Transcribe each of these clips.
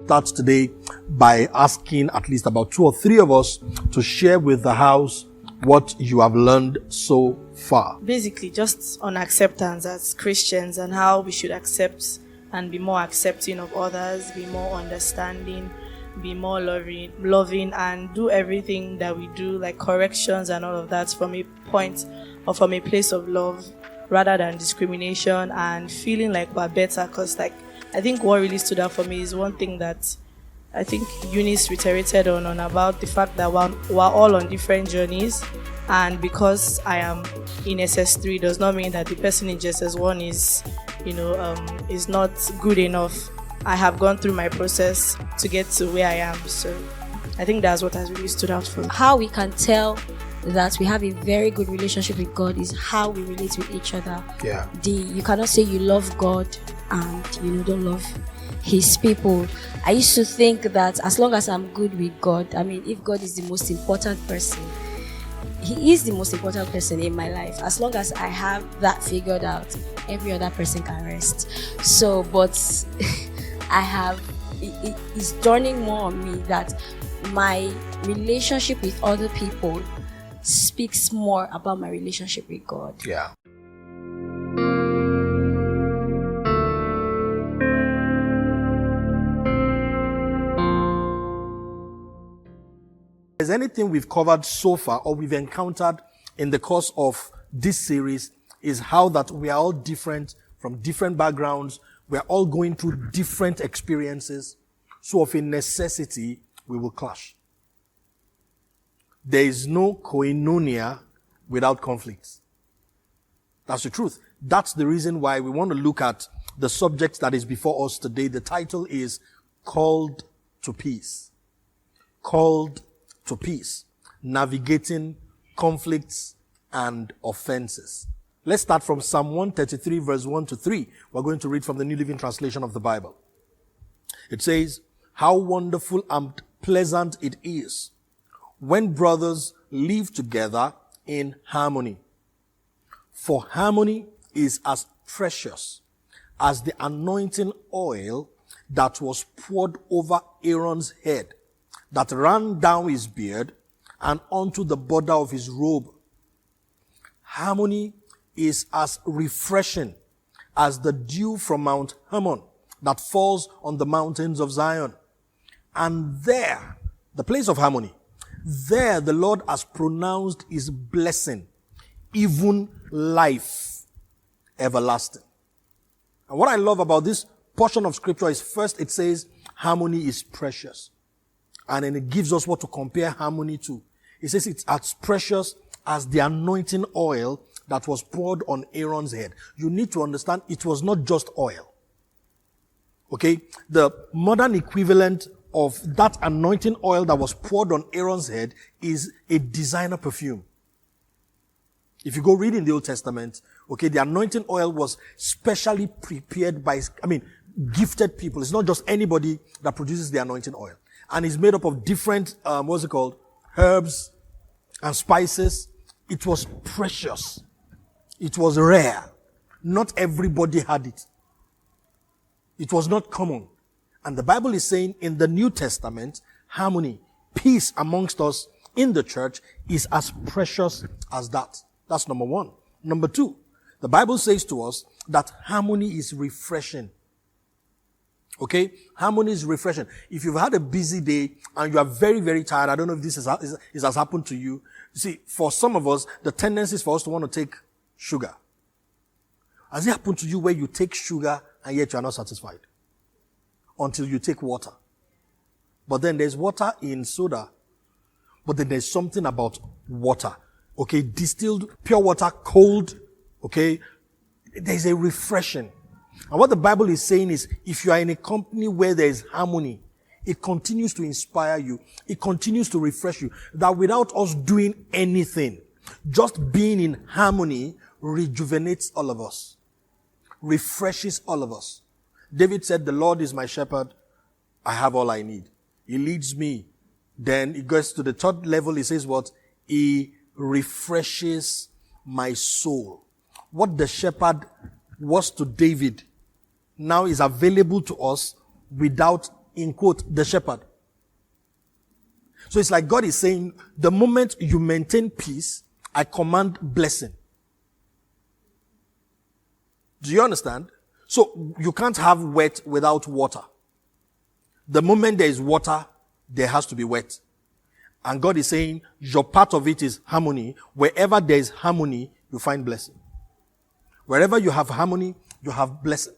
start today by asking at least about 2 or 3 of us to share with the house what you have learned so far. Basically, just on acceptance as Christians and how we should accept and be more accepting of others, be more understanding, be more loving, and do everything that we do, like corrections and all of that, from a point or from a place of love rather than discrimination, and feeling like we're better. Because I think what really stood out for me is one thing that I think Eunice reiterated on about the fact that we're all on different journeys, and because I am in SS3 does not mean that the person in JSS1 is not good enough. I have gone through my process to get to where I am, so I think that's what has really stood out for me. How we can tell that we have a very good relationship with God is how we relate with each other. Yeah. You cannot say you love God and don't love His people. I used to think that as long as I'm good with God, if God is the most important person, He is the most important person in my life. As long as I have that figured out, every other person can rest. So, but it's dawning more on me that my relationship with other people speaks more about my relationship with God. Yeah. If there's anything we've covered so far or we've encountered in the course of this series is how that we are all different from different backgrounds. We're all going through different experiences. So of a necessity, we will clash. There is no koinonia without conflicts. That's the truth. That's the reason why we want to look at the subject that is before us today. The title is Called to Peace. Called to Peace. Navigating conflicts and offenses. Let's start from Psalm 133 verse 1 to 3. We're going to read from the New Living Translation of the Bible. It says, "How wonderful and pleasant it is when brothers live together in harmony. For harmony is as precious as the anointing oil that was poured over Aaron's head, that ran down his beard and onto the border of his robe. Harmony is as refreshing as the dew from Mount Hermon that falls on the mountains of Zion. And there, the place of harmony, there the Lord has pronounced his blessing, even life everlasting." And what I love about this portion of scripture is, first it says harmony is precious. And then it gives us what to compare harmony to. It says it's as precious as the anointing oil that was poured on Aaron's head. You need to understand it was not just oil. Okay? The modern equivalent of that anointing oil that was poured on Aaron's head is a designer perfume. If you go read in the Old Testament, okay, the anointing oil was specially prepared by, gifted people. It's not just anybody that produces the anointing oil. And it's made up of different, herbs and spices. It was precious. It was rare. Not everybody had it. It was not common. And the Bible is saying in the New Testament, harmony, peace amongst us in the church is as precious as that. That's number one. Number two, the Bible says to us that harmony is refreshing. Okay? Harmony is refreshing. If you've had a busy day and you are very, very tired, I don't know if this has happened to you. You see, for some of us, the tendency is for us to want to take sugar. Has it happened to you where you take sugar and yet you are not satisfied? Until you take water. But then there's water in soda. But then there's something about water. Okay? Distilled, pure water, cold. Okay? There's a refreshing. And what the Bible is saying is, if you are in a company where there is harmony, it continues to inspire you. It continues to refresh you. That without us doing anything, just being in harmony rejuvenates all of us. Refreshes all of us. David said, "The Lord is my shepherd. I have all I need. He leads me." Then it goes to the third level. He says what? He refreshes my soul. What the shepherd was to David now is available to us without in quote, the shepherd. So it's like God is saying, the moment you maintain peace, I command blessing. Do you understand? So you can't have wet without water. The moment there is water, there has to be wet. And God is saying, your part of it is harmony. Wherever there is harmony, you find blessing. Wherever you have harmony, you have blessing.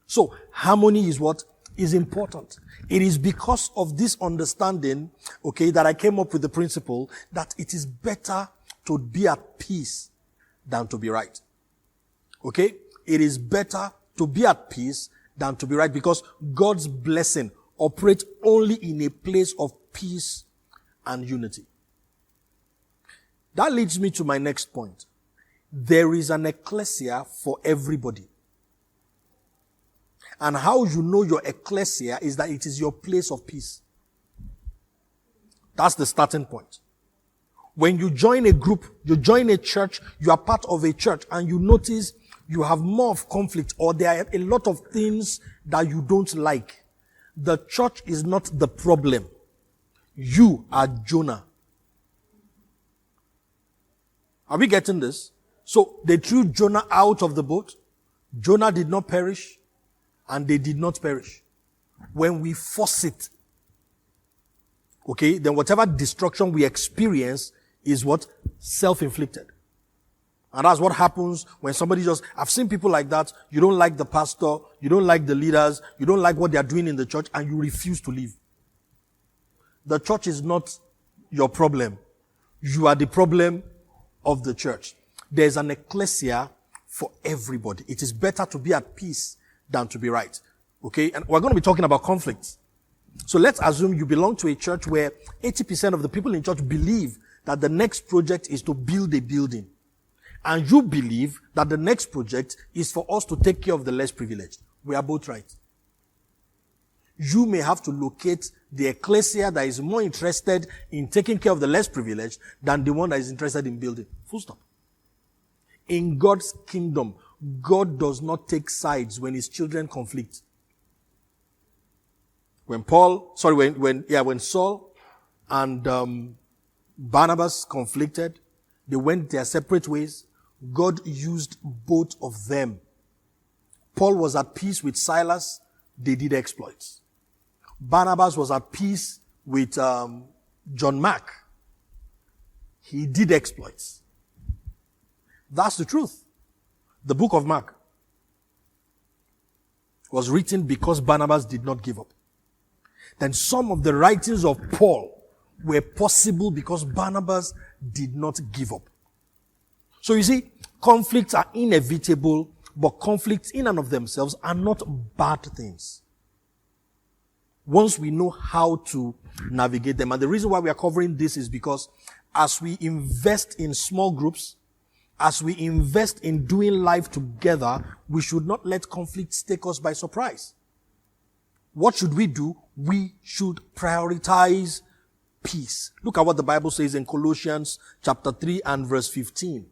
So harmony is what is important. It is because of this understanding, okay, that I came up with the principle that it is better to be at peace than to be right. Okay? It is better to be at peace than to be right, because God's blessing operates only in a place of peace and unity. That leads me to my next point. There is an ecclesia for everybody. And how you know your ecclesia is that it is your place of peace. That's the starting point. When you join a group, you join a church, you are part of a church, and you notice you have more of conflict, or there are a lot of things that you don't like. The church is not the problem. You are Jonah. Are we getting this? So they threw Jonah out of the boat. Jonah did not perish, and they did not perish. When we force it, okay, then whatever destruction we experience is what? Self-inflicted. And that's what happens when somebody I've seen people like that. You don't like the pastor, you don't like the leaders, you don't like what they are doing in the church, and you refuse to leave. The church is not your problem. You are the problem of the church. There's an ecclesia for everybody. It is better to be at peace than to be right. Okay? And we're going to be talking about conflicts. So let's assume you belong to a church where 80% of the people in church believe that the next project is to build a building. And you believe that the next project is for us to take care of the less privileged. We are both right. You may have to locate the ecclesia that is more interested in taking care of the less privileged than the one that is interested in building. Full stop. In God's kingdom, God does not take sides when his children conflict. When Saul and Barnabas conflicted, they went their separate ways. God used both of them. Paul was at peace with Silas. They did exploits. Barnabas was at peace with John Mark. He did exploits. That's the truth. The book of Mark was written because Barnabas did not give up. Then some of the writings of Paul were possible because Barnabas did not give up. So you see, conflicts are inevitable, but conflicts in and of themselves are not bad things. Once we know how to navigate them. And the reason why we are covering this is because as we invest in small groups, as we invest in doing life together, we should not let conflicts take us by surprise. What should we do? We should prioritize peace. Look at what the Bible says in Colossians chapter 3 and verse 15.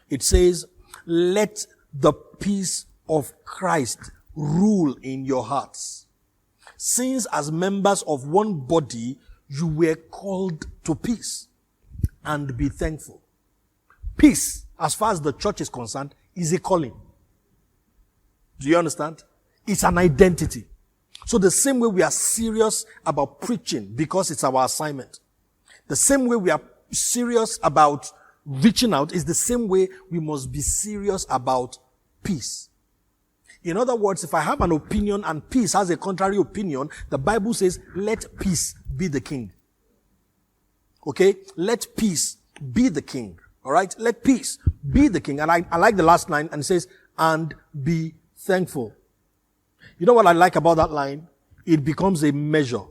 It says, let the peace of Christ rule in your hearts. Since as members of one body, you were called to peace, and be thankful. Peace, as far as the church is concerned, is a calling. Do you understand? It's an identity. So the same way we are serious about preaching because it's our assignment, the same way we are serious about reaching out is the same way we must be serious about peace. In other words, if I have an opinion and peace has a contrary opinion, the Bible says, let peace be the king. Okay? Let peace be the king. Alright? Let peace be the king. And I like the last line, and it says, and be thankful. You know what I like about that line? It becomes a measure.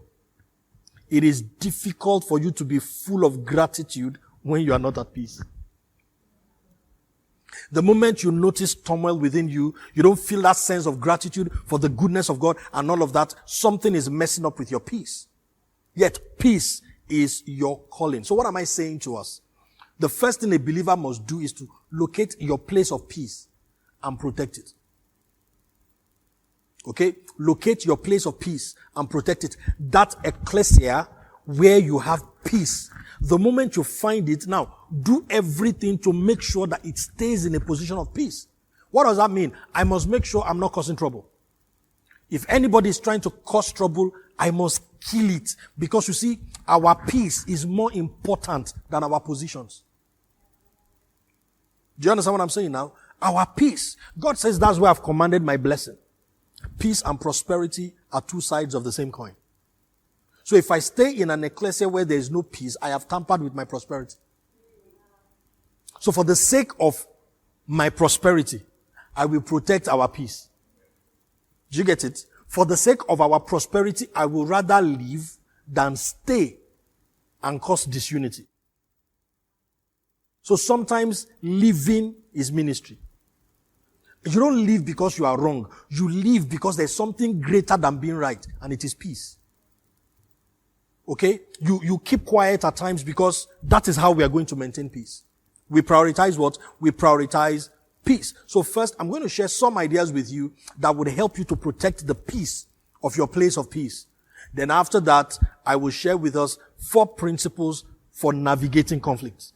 It is difficult for you to be full of gratitude when you are not at peace. The moment you notice turmoil within you, you don't feel that sense of gratitude for the goodness of God and all of that, something is messing up with your peace. Yet peace is your calling. So what am I saying to us? The first thing a believer must do is to locate your place of peace and protect it. Okay? Locate your place of peace and protect it. That ecclesia where you have peace. The moment you find it, now, do everything to make sure that it stays in a position of peace. What does that mean? I must make sure I'm not causing trouble. If anybody is trying to cause trouble, I must kill it. Because you see, our peace is more important than our positions. Do you understand what I'm saying now? Our peace. God says that's where I've commanded my blessing. Peace and prosperity are two sides of the same coin. So if I stay in an ecclesia where there is no peace, I have tampered with my prosperity. So for the sake of my prosperity, I will protect our peace. Do you get it? For the sake of our prosperity, I will rather live than stay and cause disunity. So sometimes living is ministry. You don't live because you are wrong. You live because there's something greater than being right, and it is peace. Okay? You keep quiet at times because that is how we are going to maintain peace. We prioritize what? We prioritize peace. So first, I'm going to share some ideas with you that would help you to protect the peace of your place of peace. Then after that, I will share with us 4 principles for navigating conflicts.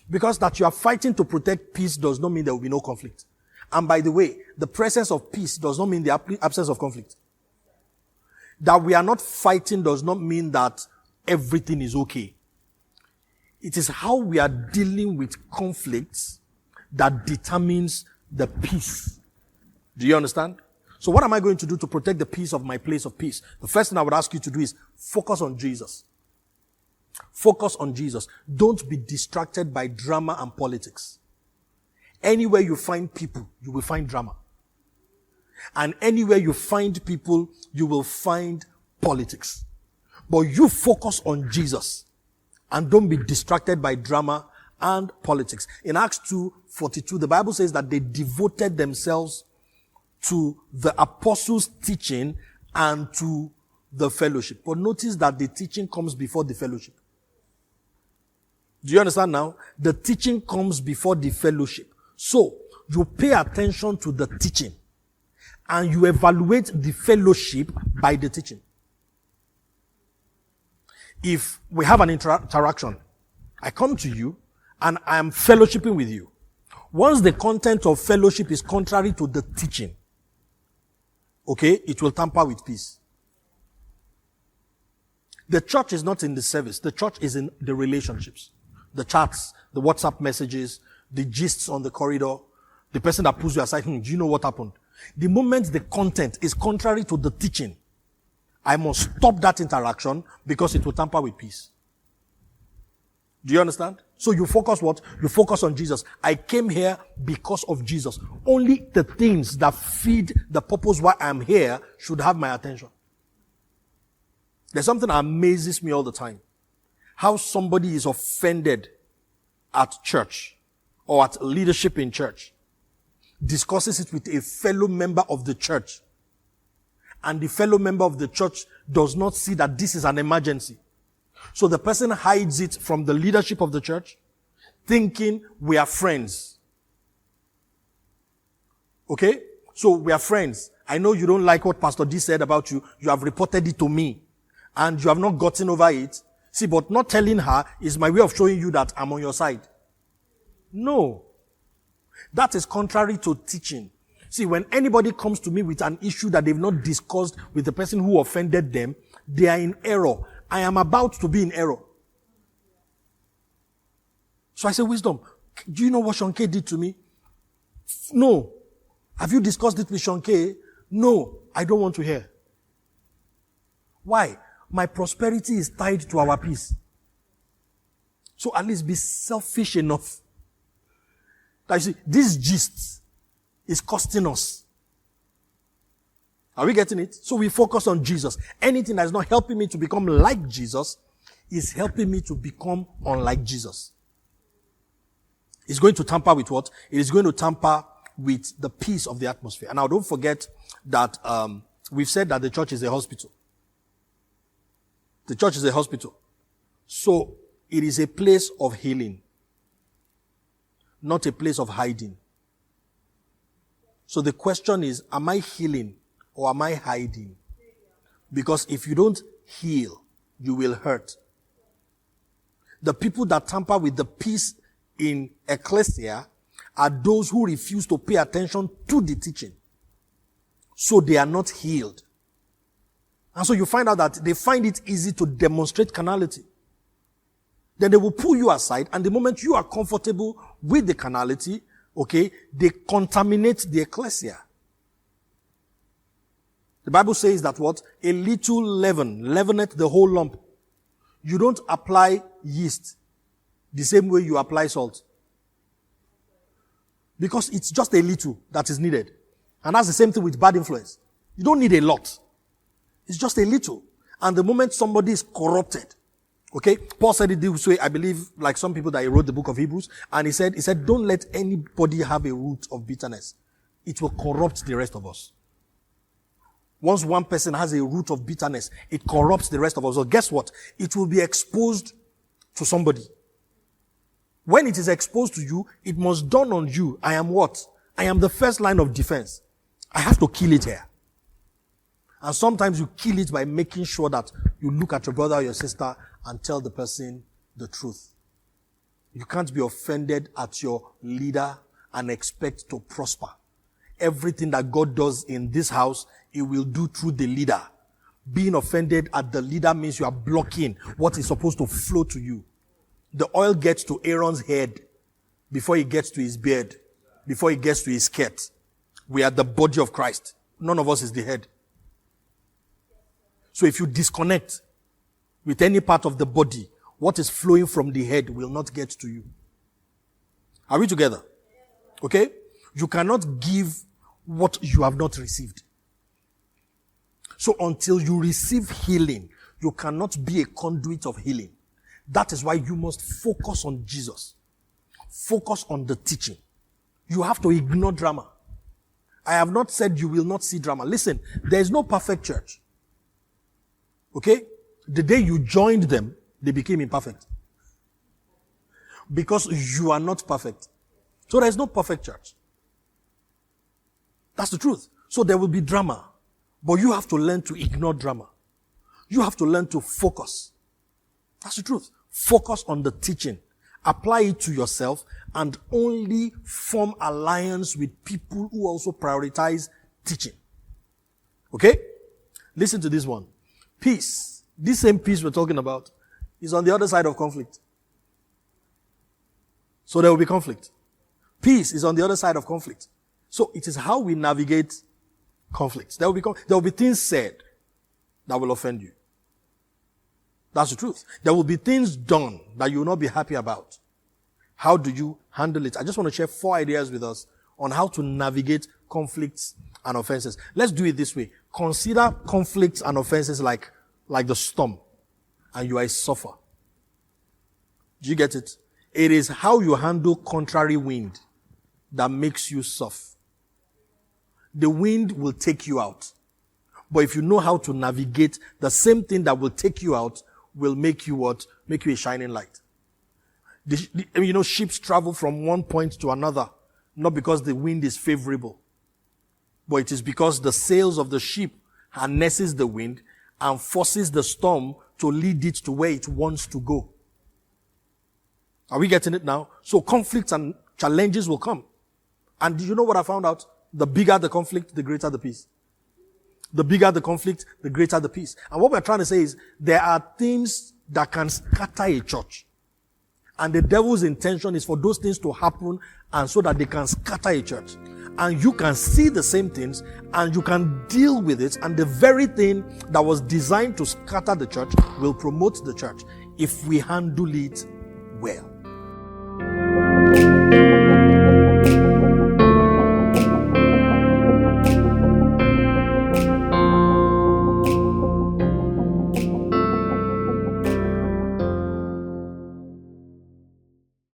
Because that you are fighting to protect peace does not mean there will be no conflict. And by the way, the presence of peace does not mean the absence of conflict. That we are not fighting does not mean that everything is okay. It is how we are dealing with conflicts that determines the peace. Do you understand? So what am I going to do to protect the peace of my place of peace? The first thing I would ask you to do is focus on Jesus. Focus on Jesus. Don't be distracted by drama and politics. Anywhere you find people, you will find drama. And anywhere you find people, you will find politics. But you focus on Jesus. And don't be distracted by drama and politics. In Acts 2:42, the Bible says that they devoted themselves to the apostles' teaching and to the fellowship. But notice that the teaching comes before the fellowship. Do you understand now? The teaching comes before the fellowship. So, you pay attention to the teaching and you evaluate the fellowship by the teaching. If we have an interaction, I come to you and I am fellowshipping with you. Once the content of fellowship is contrary to the teaching, okay, it will tamper with peace. The church is not in the service. The church is in the relationships. The chats, the WhatsApp messages, the gists on the corridor, the person that pulls you aside, do you know what happened? The moment the content is contrary to the teaching, I must stop that interaction because it will tamper with peace. Do you understand? So you focus what? You focus on Jesus. I came here because of Jesus. Only the things that feed the purpose why I'm here should have my attention. There's something that amazes me all the time. How somebody is offended at church or at leadership in church, discusses it with a fellow member of the church, and the fellow member of the church does not see that this is an emergency. So the person hides it from the leadership of the church, thinking we are friends. Okay? So we are friends. I know you don't like what Pastor D said about you. You have reported it to me. And you have not gotten over it. See, but not telling her is my way of showing you that I'm on your side. No. That is contrary to teaching. See, when anybody comes to me with an issue that they've not discussed with the person who offended them, they are in error. I am about to be in error. So I say, Wisdom, do you know what Sean K did to me? No. Have you discussed it with Sean K? No. I don't want to hear. Why? My prosperity is tied to our peace. So at least be selfish enough. That you see, this gist is costing us. Are we getting it? So we focus on Jesus. Anything that is not helping me to become like Jesus is helping me to become unlike Jesus. It's going to tamper with what? It is going to tamper with the peace of the atmosphere. And now don't forget that we've said that the church is a hospital. The church is a hospital. So it is a place of healing, not a place of hiding. So the question is, am I healing or am I hiding? Because if you don't heal, you will hurt. The people that tamper with the peace in ecclesia are those who refuse to pay attention to the teaching. So they are not healed. And so you find out that they find it easy to demonstrate carnality. Then they will pull you aside, and the moment you are comfortable with the carnality, okay, they contaminate the ecclesia. The Bible says that what? A little leaven leaveneth the whole lump. You don't apply yeast the same way you apply salt. Because it's just a little that is needed. And that's the same thing with bad influence. You don't need a lot. It's just a little. And the moment somebody is corrupted, okay, Paul said it this way, I believe, like some people that he wrote the book of Hebrews, and he said, don't let anybody have a root of bitterness. It will corrupt the rest of us. Once one person has a root of bitterness, it corrupts the rest of us. So guess what? It will be exposed to somebody. When it is exposed to you, it must dawn on you, I am what? I am the first line of defense. I have to kill it here. And sometimes you kill it by making sure that you look at your brother or your sister and tell the person the truth. You can't be offended at your leader and expect to prosper. Everything that God does in this house, He will do through the leader. Being offended at the leader means you are blocking what is supposed to flow to you. The oil gets to Aaron's head before it gets to his beard, before it gets to his skirt. We are the body of Christ. None of us is the head. So if you disconnect with any part of the body, what is flowing from the head will not get to you. Are we together? Okay? You cannot give what you have not received. So until you receive healing, you cannot be a conduit of healing. That is why you must focus on Jesus. Focus on the teaching. You have to ignore drama. I have not said you will not see drama. Listen, there is no perfect church. Okay? The day you joined them, they became imperfect. Because you are not perfect. So there is no perfect church. That's the truth. So there will be drama. But you have to learn to ignore drama. You have to learn to focus. That's the truth. Focus on the teaching. Apply it to yourself and only form alliance with people who also prioritize teaching. Okay? Listen to this one. Peace. This same peace we're talking about is on the other side of conflict. So there will be conflict. Peace is on the other side of conflict. So it is how we navigate conflicts. There will be things said that will offend you. That's the truth. There will be things done that you will not be happy about. How do you handle it? I just want to share 4 ideas with us on how to navigate conflicts and offenses. Let's do it this way. Consider conflicts and offenses like the storm, and you are a suffer. Do you get it? It is how you handle contrary wind that makes you suffer. The wind will take you out. But if you know how to navigate, the same thing that will take you out will make you what? Make you a shining light. Ships travel from one point to another, not because the wind is favorable, but it is because the sails of the ship harnesses the wind and forces the storm to lead it to where it wants to go. Are we getting it now? So conflicts and challenges will come. And do you know what I found out? The bigger the conflict, the greater the peace. The bigger the conflict, the greater the peace. And what we're trying to say is there are things that can scatter a church. And the devil's intention is for those things to happen and so that they can scatter a church. And you can see the same things and you can deal with it. And the very thing that was designed to scatter the church will promote the church if we handle it well.